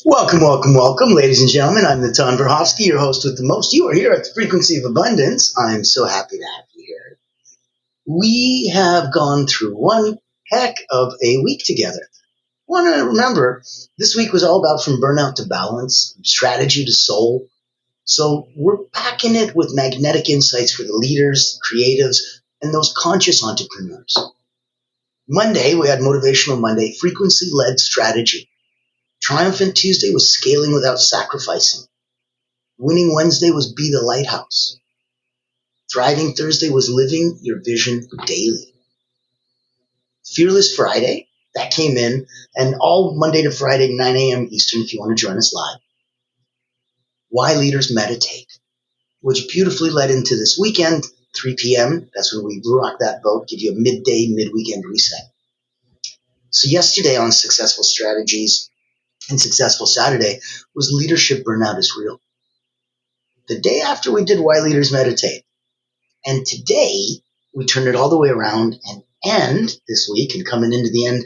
Welcome, welcome, welcome, ladies and gentlemen. I'm the 𝗪𝗲𝗏𝗶𝘶, your host with the most. You are here at the Frequency of Abundance. I'm so happy to have you here. We have gone through one heck of a week together. Want to remember, this week was all about from burnout to balance, strategy to soul. So we're packing it with magnetic insights for the leaders, creatives, and those conscious entrepreneurs. Monday, we had Motivational Monday, frequency-led strategy. Triumphant Tuesday was scaling without sacrificing. Winning Wednesday was be the lighthouse. Thriving Thursday was living your vision daily. Fearless Friday, that came in, and all Monday to Friday, 9 a.m. Eastern, if you want to join us live. Why Leaders Meditate, which beautifully led into this weekend, 3 p.m. That's when we rock that boat, give you a midday, mid-weekend reset. So yesterday on Successful Strategies and Successful Saturday was Leadership Burnout is Real. The day after we did Why Leaders Meditate. And today we turned it all the way around and end this week and coming into the end.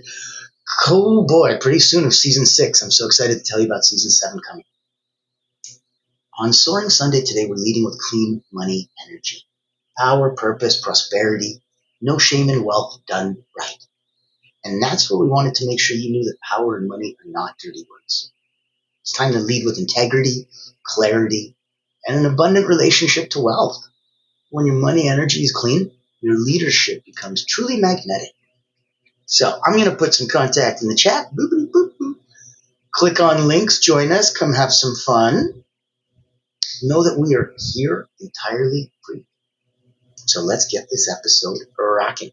Oh boy, pretty soon of season 6. I'm so excited to tell you about season 7 coming. On Soaring Sunday today, we're leading with clean money energy. Power, purpose, prosperity, no shame in wealth done right. And that's what we wanted to make sure you knew, that power and money are not dirty words. It's time to lead with integrity, clarity, and an abundant relationship to wealth. When your money energy is clean, your leadership becomes truly magnetic. So I'm going to put some contact in the chat. Boop, boop, boop, boop. Click on links, join us, come have some fun. Know that we are here entirely free. So let's get this episode rocking.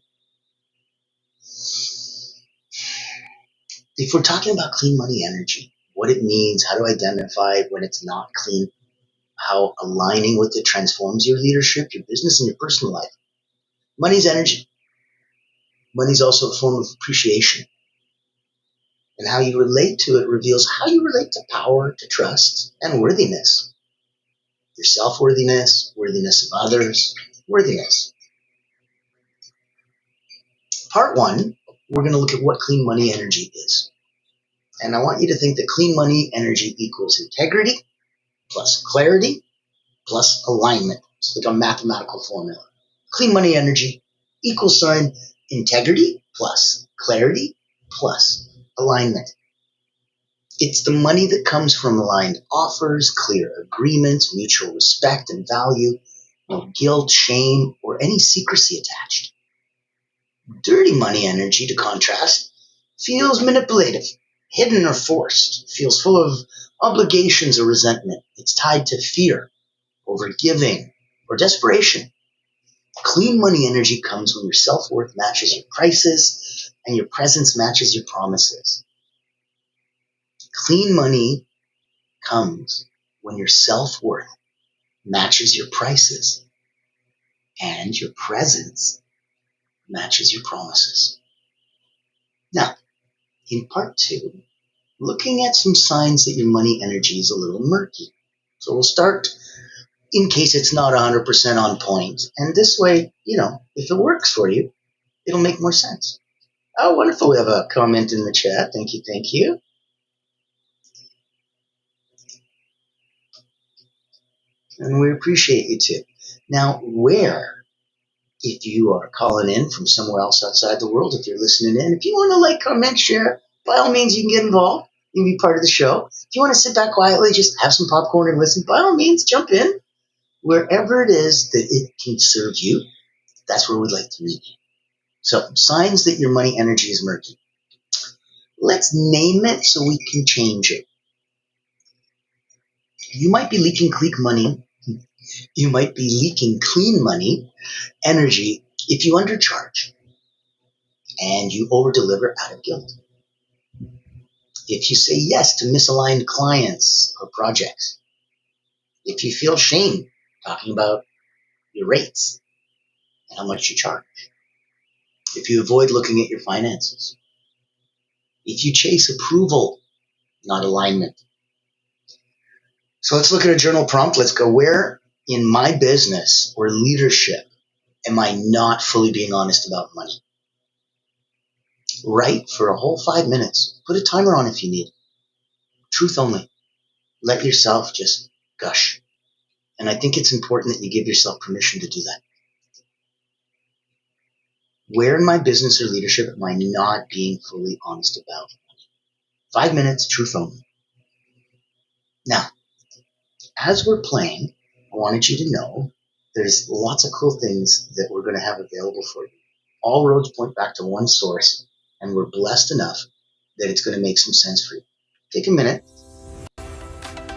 If we're talking about clean money energy, what it means, how to identify when it's not clean, how aligning with it transforms your leadership, your business, and your personal life. Money's energy. Money's also a form of appreciation. And how you relate to it reveals how you relate to power, to trust, and worthiness. Your self-worthiness, worthiness of others, worthiness. Part 1, we're going to look at what clean money energy is. And I want you to think that clean money energy equals integrity plus clarity plus alignment. It's like a mathematical formula. Clean money energy equals sign integrity plus clarity plus alignment. It's the money that comes from aligned offers, clear agreements, mutual respect and value, no guilt, shame, or any secrecy attached. Dirty money energy, to contrast, feels manipulative, hidden or forced, feels full of obligations or resentment. It's tied to fear, overgiving, or desperation. Clean money energy comes when your self-worth matches your prices and your presence matches your promises. Clean money comes when your self-worth matches your prices and your presence matches your promises. Now, in part 2, looking at some signs that your money energy is a little murky. So we'll start in case it's not 100% on point. And this way, if it works for you, it'll make more sense. Oh, wonderful. We have a comment in the chat. Thank you, thank you. And we appreciate you too. Now, if you are calling in from somewhere else outside the world, if you're listening in, if you want to like, comment, share, by all means, you can get involved. You can be part of the show. If you want to sit back quietly, just have some popcorn and listen, by all means, jump in. Wherever it is that it can serve you, that's where we'd like to meet you. So, signs that your money energy is murky. Let's name it so we can change it. You might be leaking clean money. You might be leaking clean money energy if you undercharge and you overdeliver out of guilt. If you say yes to misaligned clients or projects. If you feel shame talking about your rates and how much you charge. If you avoid looking at your finances. If you chase approval, not alignment. So let's look at a journal prompt. Let's go, where in my business or leadership am I not fully being honest about money? Write for a whole 5 minutes. Put a timer on if you need. Truth only. Let yourself just gush. And I think it's important that you give yourself permission to do that. Where in my business or leadership am I not being fully honest about? 5 minutes, truth only. Now, as we're playing, I wanted you to know there's lots of cool things that we're going to have available for you. All roads point back to one source, and we're blessed enough that it's going to make some sense for you. Take a minute.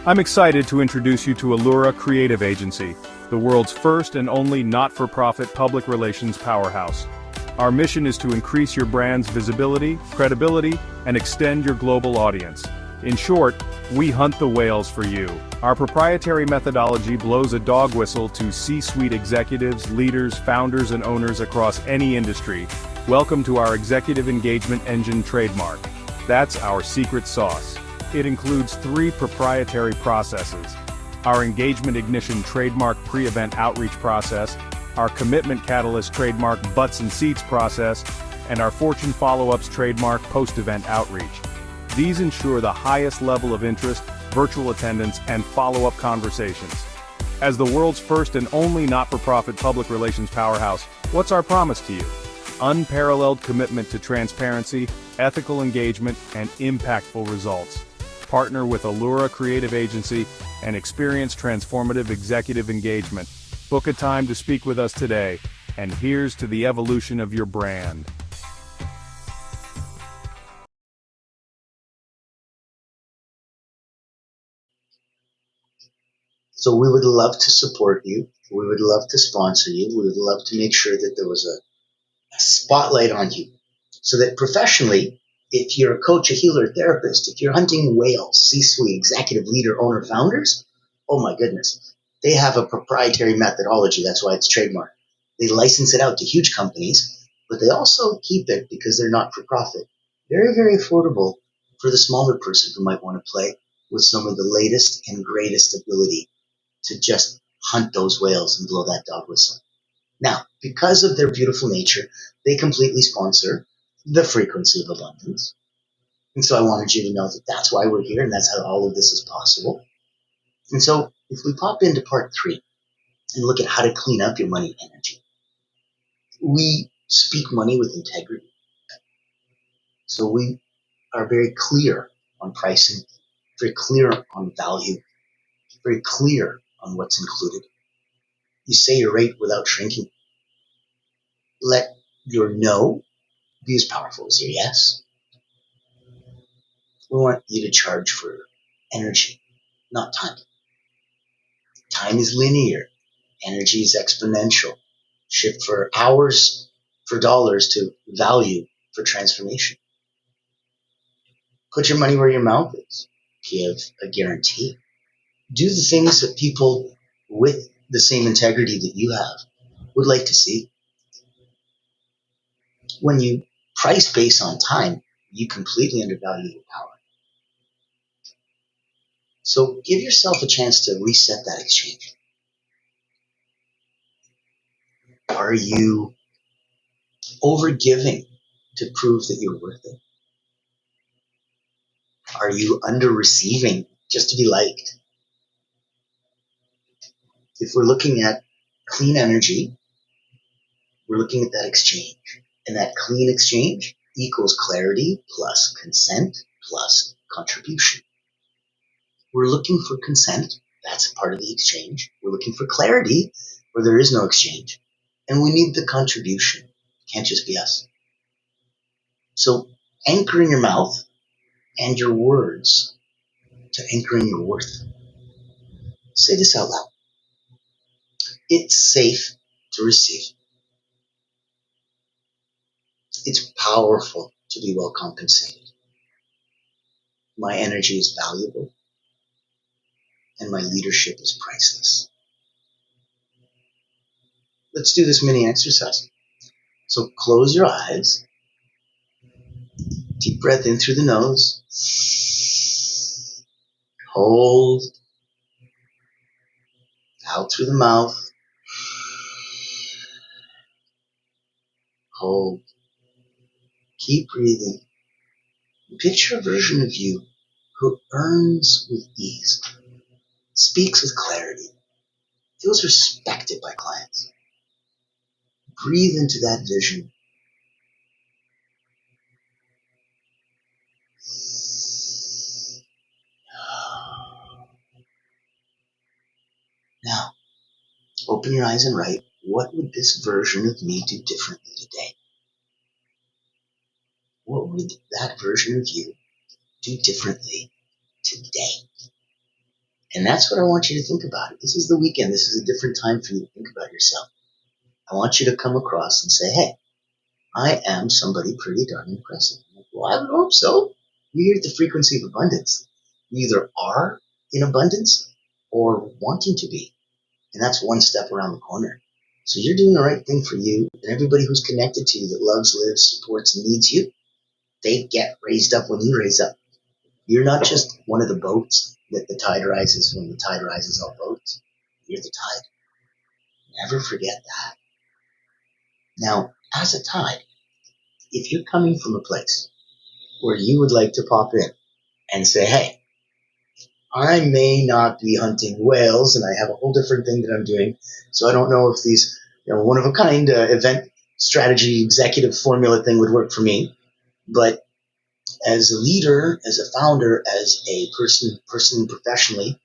I'm excited to introduce you to 𝗟𝗲𝗱𝗶𝗴 Creative Agency, the world's first and only not-for-profit public relations powerhouse. Our mission is to increase your brand's visibility, credibility, and extend your global audience. In short, we hunt the whales for you. Our proprietary methodology blows a dog whistle to C-suite executives, leaders, founders, and owners across any industry. Welcome to our Executive Engagement Engine trademark. That's our secret sauce. It includes 3 proprietary processes: our Engagement Ignition trademark pre-event outreach process, our Commitment Catalyst trademark butts and seats process, and our Fortune Follow-ups trademark post-event outreach. These ensure the highest level of interest, virtual attendance, and follow-up conversations. As the world's first and only not-for-profit public relations powerhouse, what's our promise to you? Unparalleled commitment to transparency, ethical engagement, and impactful results. Partner with 𝗟𝗲𝗱𝗶𝗴 Creative Agency and experience transformative executive engagement. Book a time to speak with us today, and here's to the evolution of your brand. So we would love to support you. We would love to sponsor you. We would love to make sure that there was a spotlight on you so that professionally, if you're a coach, a healer, a therapist, if you're hunting whales, C-suite, executive leader, owner, founders, oh my goodness, they have a proprietary methodology. That's why it's trademarked. They license it out to huge companies, but they also keep it because they're not for profit. Very, very affordable for the smaller person who might want to play with some of the latest and greatest ability to just hunt those whales and blow that dog whistle. Now, because of their beautiful nature, they completely sponsor the frequency of abundance. And so I wanted you to know that that's why we're here and that's how all of this is possible. And so if we pop into part 3 and look at how to clean up your money energy, we speak money with integrity. So we are very clear on pricing, very clear on value, very clear on what's included. You say your rate without shrinking. Let your no be as powerful as your yes. We want you to charge for energy, not time. Time is linear. Energy is exponential. Shift for hours for dollars to value for transformation. Put your money where your mouth is. Give a guarantee. Do the things that people with the same integrity that you have would like to see. When you price based on time, you completely undervalue your power. So give yourself a chance to reset that exchange. Are you overgiving to prove that you're worth it? Are you under receiving just to be liked? If we're looking at clean energy, we're looking at that exchange. And that clean exchange equals clarity plus consent plus contribution. We're looking for consent. That's part of the exchange. We're looking for clarity where there is no exchange. And we need the contribution. It can't just be us. So anchor in your mouth and your words to anchor in your worth. Say this out loud. It's safe to receive. It's powerful to be well compensated. My energy is valuable and my leadership is priceless. Let's do this mini exercise. So close your eyes. Deep breath in through the nose. Hold. Out through the mouth. Hold. Keep breathing. Picture a version of you who earns with ease, speaks with clarity, feels respected by clients. Breathe into that vision. Now, open your eyes and write, what would this version of me do differently today? What would that version of you do differently today? And that's what I want you to think about. This is the weekend. This is a different time for you to think about yourself. I want you to come across and say, hey, I am somebody pretty darn impressive. Well, I would hope so. You're here at the frequency of abundance. You either are in abundance or wanting to be. And that's one step around the corner. So you're doing the right thing for you. And everybody who's connected to you that loves, lives, supports, and needs you, they get raised up when you raise up. You're not just one of the boats that the tide rises when the tide rises all boats. You're the tide. Never forget that. Now, as a tide, if you're coming from a place where you would like to pop in and say, hey, I may not be hunting whales and I have a whole different thing that I'm doing, so I don't know if these one-of-a-kind event strategy executive formula thing would work for me, but as a leader, as a founder, as a person professionally,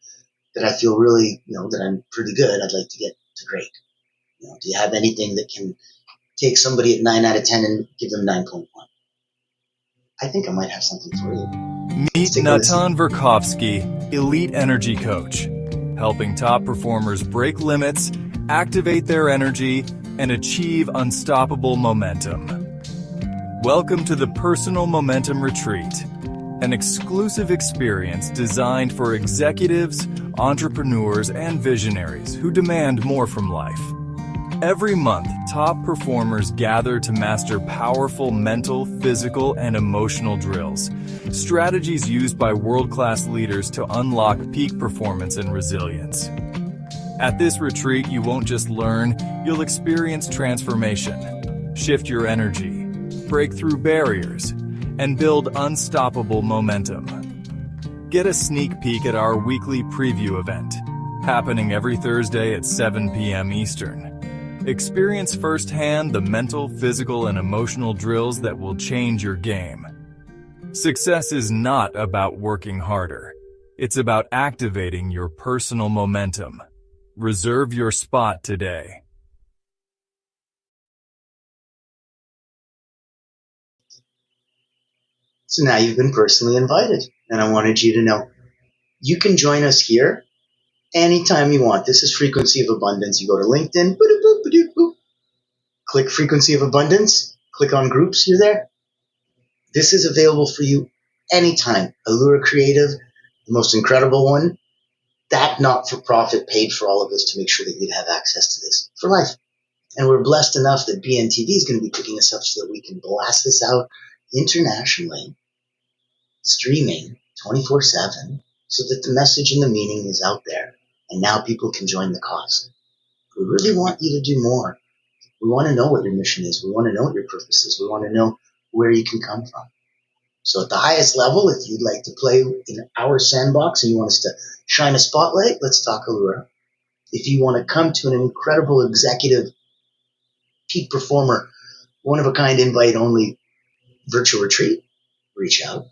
that I feel really, that I'm pretty good, I'd like to get to great. Do you have anything that can take somebody at 9 out of 10 and give them 9.1? I think I might have something for you. Meet 𝗪𝗶𝘱𝗵, Elite Energy Coach, helping top performers break limits, activate their energy, and achieve unstoppable momentum. Welcome to the Personal Momentum Retreat, an exclusive experience designed for executives, entrepreneurs, and visionaries who demand more from life. Every month, top performers gather to master powerful mental, physical, and emotional drills, strategies used by world-class leaders to unlock peak performance and resilience. At this retreat, you won't just learn, you'll experience transformation, shift your energy, break through barriers, and build unstoppable momentum. Get a sneak peek at our weekly preview event, happening every Thursday at 7 p.m. Eastern. Experience firsthand the mental, physical, and emotional drills that will change your game. Success is not about working harder. It's about activating your personal momentum. Reserve your spot today. So now you've been personally invited, and I wanted you to know you can join us here anytime you want. This is Frequency of Abundance. You go to LinkedIn, click Frequency of Abundance, click on groups, you're there. This is available for you anytime. 𝗪𝗲 Creative, the most incredible one, that not-for-profit paid for all of us to make sure that you'd have access to this for life. And we're blessed enough that BNTV is going to be picking us up so that we can blast this out internationally, streaming 24/7, so that the message and the meaning is out there. And now people can join the cause. We really want you to do more. We want to know what your mission is. We want to know what your purpose is. We want to know where you can come from. So at the highest level, if you'd like to play in our sandbox and you want us to shine a spotlight, let's talk 𝗪𝗲. If you want to come to an incredible executive, peak performer, one-of-a-kind invite-only virtual retreat, reach out.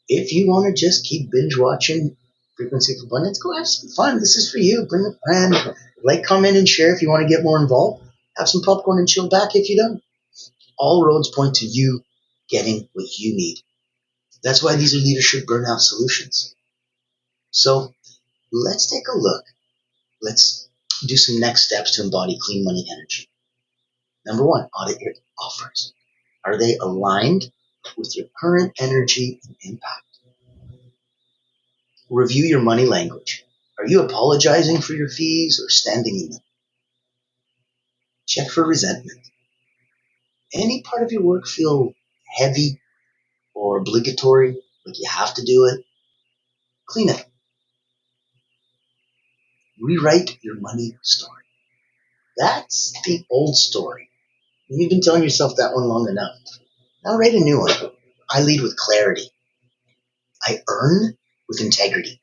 If you want to just keep binge-watching Frequency of Abundance, go have some fun. This is for you. Bring a friend. Like, comment, and share if you want to get more involved. Have some popcorn and chill back if you don't. All roads point to you getting what you need. That's why these are leadership burnout solutions. So let's take a look. Let's do some next steps to embody clean money energy. Number one, audit your offers. Are they aligned with your current energy and impact? Review your money language. Are you apologizing for your fees or standing in them? Check for resentment. Any part of your work feel heavy or obligatory, like you have to do it? Clean it. Rewrite your money story. That's the old story. You've been telling yourself that one long enough. Now write a new one. I lead with clarity. I earn with integrity.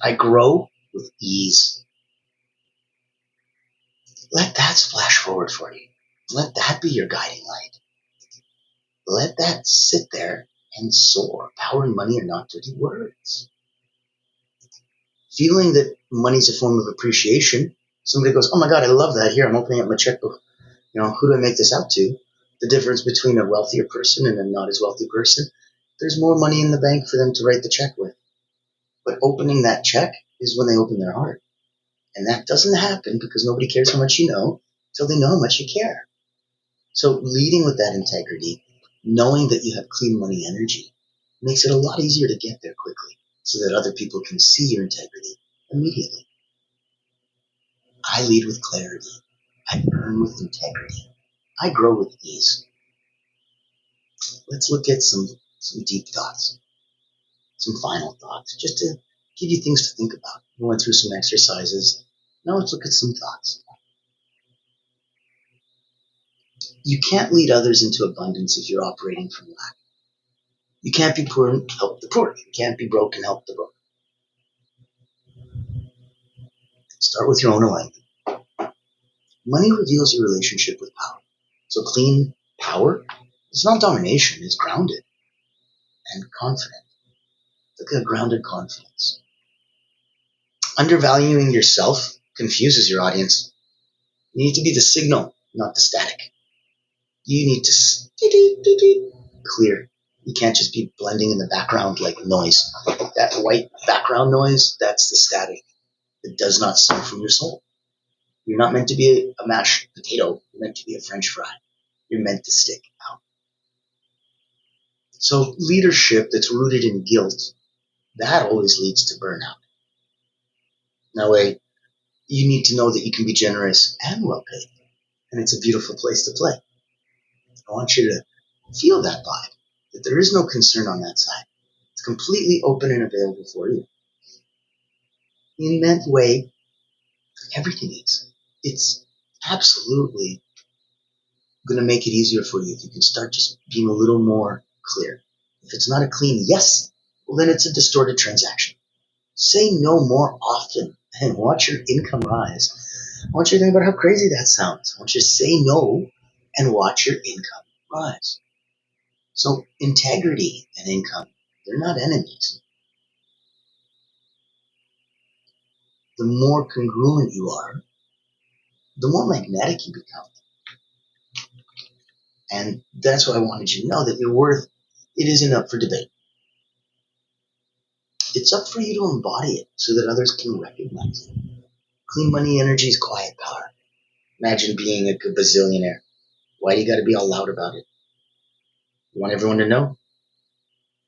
I grow with ease. Let that splash forward for you. Let that be your guiding light. Let that sit there and soar. Power and money are not dirty words. Feeling that money's a form of appreciation. Somebody goes, oh my God, I love that. Here, I'm opening up my checkbook. Who do I make this out to? The difference between a wealthier person and a not as wealthy person, there's more money in the bank for them to write the check with. But opening that check is when they open their heart. And that doesn't happen because nobody cares how much you know until they know how much you care. So leading with that integrity, knowing that you have clean money energy, makes it a lot easier to get there quickly so that other people can see your integrity immediately. I lead with clarity. I earn with integrity. I grow with ease. Let's look at some deep thoughts, some final thoughts, just to give you things to think about. We went through some exercises. Now let's look at some thoughts. You can't lead others into abundance if you're operating from lack. You can't be poor and help the poor. You can't be broke and help the broke. Start with your own alignment. Money reveals your relationship with power. So clean power, it's not domination, it's grounded and confident. Look at grounded confidence. Undervaluing yourself confuses your audience. You need to be the signal, not the static. You need to clear. You can't just be blending in the background like noise. That white background noise, that's the static. It does not sing from your soul. You're not meant to be a mashed potato. You're meant to be a French fry. You're meant to stick out. So leadership that's rooted in guilt, that always leads to burnout. Now, you need to know that you can be generous and well paid. And it's a beautiful place to play. I want you to feel that vibe, that there is no concern on that side. It's completely open and available for you. In that way, everything is. It's absolutely going to make it easier for you if you can start just being a little more clear. If it's not a clean yes, well, then it's a distorted transaction. Say no more often and watch your income rise. I want you to think about how crazy that sounds. I want you to say no and watch your income rise. So integrity and income, they're not enemies. The more congruent you are, the more magnetic you become. And that's why I wanted you to know that your worth, it isn't up for debate. It's up for you to embody it so that others can recognize it. Clean money energy is quiet power. Imagine being a bazillionaire. Why do you got to be all loud about it? You want everyone to know?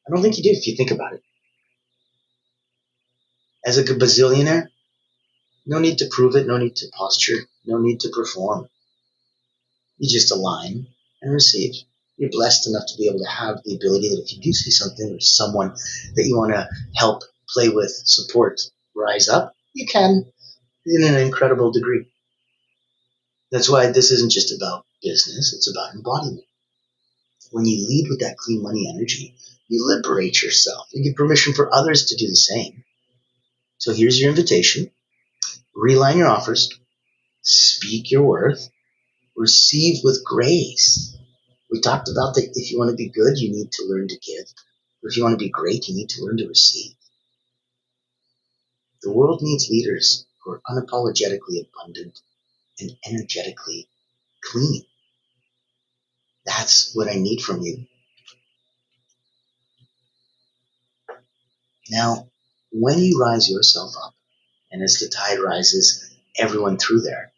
I don't think you do if you think about it. As a bazillionaire, no need to prove it, no need to posture, no need to perform. You just align and receive. You're blessed enough to be able to have the ability that if you do see something or someone that you want to help, play with, support, rise up, you can in an incredible degree. That's why this isn't just about business, it's about embodiment. When you lead with that clean money energy, you liberate yourself. You give permission for others to do the same. So here's your invitation. Realign your offers. Speak your worth. Receive with grace. We talked about that if you want to be good, you need to learn to give. But if you want to be great, you need to learn to receive. The world needs leaders who are unapologetically abundant and energetically clean. That's what I need from you. Now, when you rise yourself up, and as the tide rises everyone through there,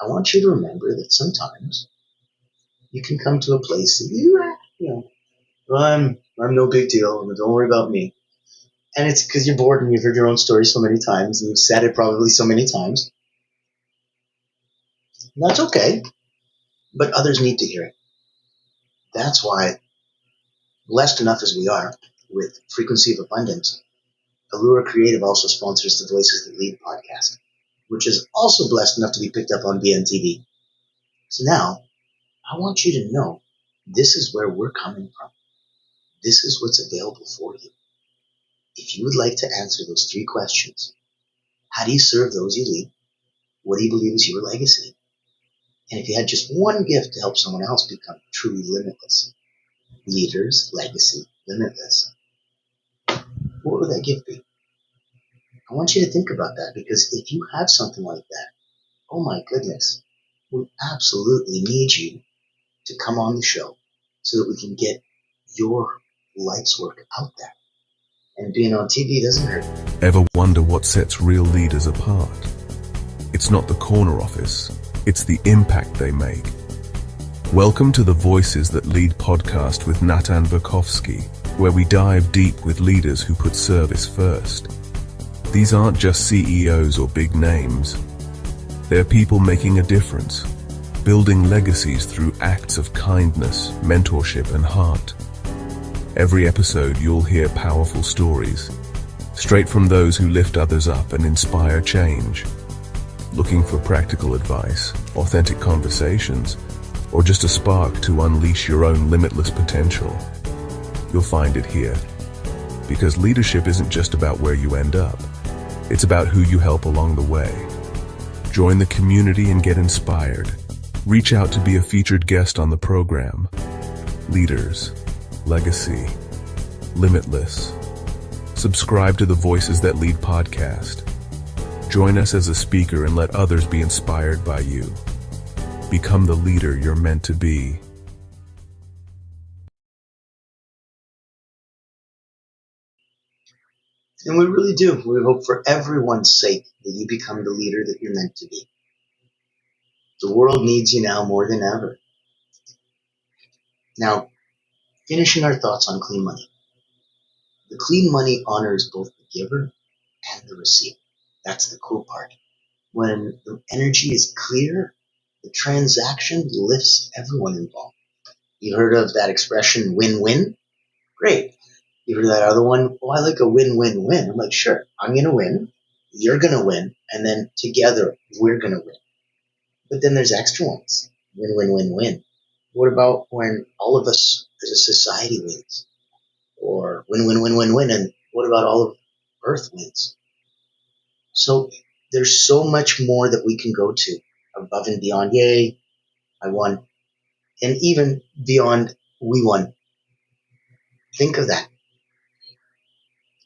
I want you to remember that sometimes you can come to a place that I'm no big deal, don't worry about me. And it's because you're bored and you've heard your own story so many times, and you've said it probably so many times. And that's okay, but others need to hear it. That's why, blessed enough as we are with Frequency of Abundance, 𝗓𝗏 Creative also sponsors the Voices That Lead podcast, which is also blessed enough to be picked up on BNTV. So now, I want you to know this is where we're coming from. This is what's available for you. if you would like to answer those 3 questions, how do you serve those you lead? What do you believe is your legacy? And if you had just one gift to help someone else become truly limitless, leaders, legacy, limitless, what would that gift be? I want you to think about that, because if you have something like that, oh my goodness, we absolutely need you to come on the show so that we can get your life's work out there. And being on TV doesn't hurt. Ever wonder what sets real leaders apart? It's not the corner office, it's the impact they make. Welcome to the Voices That Lead podcast with 𝗪𝗶𝘶𝗵, where we dive deep with leaders who put service first. These aren't just CEOs or big names. They're people making a difference, building legacies through acts of kindness, mentorship, and heart. Every episode you'll hear powerful stories, straight from those who lift others up and inspire change. Looking for practical advice, authentic conversations, or just a spark to unleash your own limitless potential? You'll find it here. Because leadership isn't just about where you end up, it's about who you help along the way. Join the community and get inspired. Reach out to be a featured guest on the program. Leaders, legacy, limitless. Subscribe to the Voices That Lead podcast. Join us as a speaker and let others be inspired by you. Become the leader you're meant to be. And we really do. We hope for everyone's sake that you become the leader that you're meant to be. The world needs you now more than ever. Now, finishing our thoughts on clean money. The clean money honors both the giver and the receiver. That's the cool part. When the energy is clear, the transaction lifts everyone involved. You heard of that expression, win-win? Great. You heard of that other one? Oh, I like a win-win-win. I'm like, sure, I'm going to win, you're going to win, and then together we're going to win. But then there's extra ones. Win-win-win-win. What about when all of us as a society wins? Or win-win-win-win-win, and what about all of Earth wins? So there's so much more that we can go to above and beyond, yay, I won, and even beyond, we won. Think of that.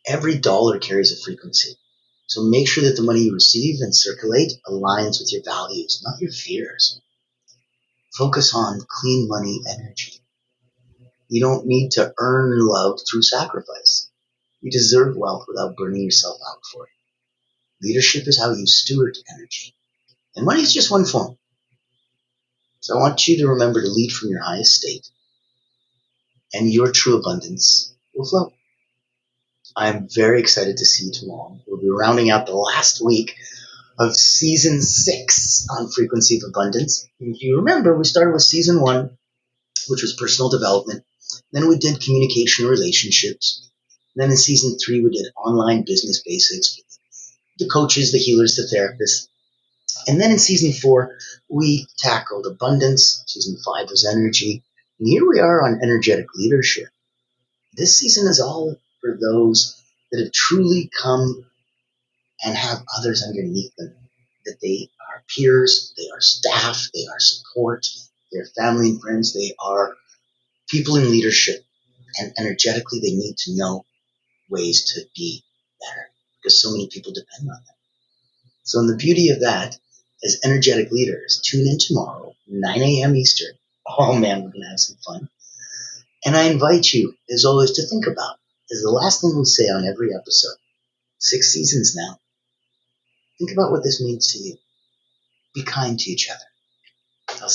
Every dollar carries a frequency. So make sure that the money you receive and circulate aligns with your values, not your fears. Focus on clean money energy. You don't need to earn love through sacrifice. You deserve wealth without burning yourself out for it. Leadership is how you steward energy. And money is just one form. So I want you to remember to lead from your highest state, and your true abundance will flow. I'm very excited to see you tomorrow. We'll be rounding out the last week of season 6 on Frequency of Abundance. If you remember, we started with season 1, which was personal development. Then we did communication and relationships. Then in season 3, we did online business basics, the coaches, the healers, the therapists. And then in season 4, we tackled abundance. Season 5 was energy. And here we are on energetic leadership. This season is all for those that have truly come and have others underneath them, that they are peers, they are staff, they are support, they are family and friends, they are people in leadership, and energetically they need to know ways to be better because so many people depend on them. So in the beauty of that, as energetic leaders, tune in tomorrow, 9 a.m. Eastern. Oh man, we're going to have some fun. And I invite you, as always, to think about, as the last thing we say on every episode, 6 seasons now, think about what this means to you. Be kind to each other. I'll see you.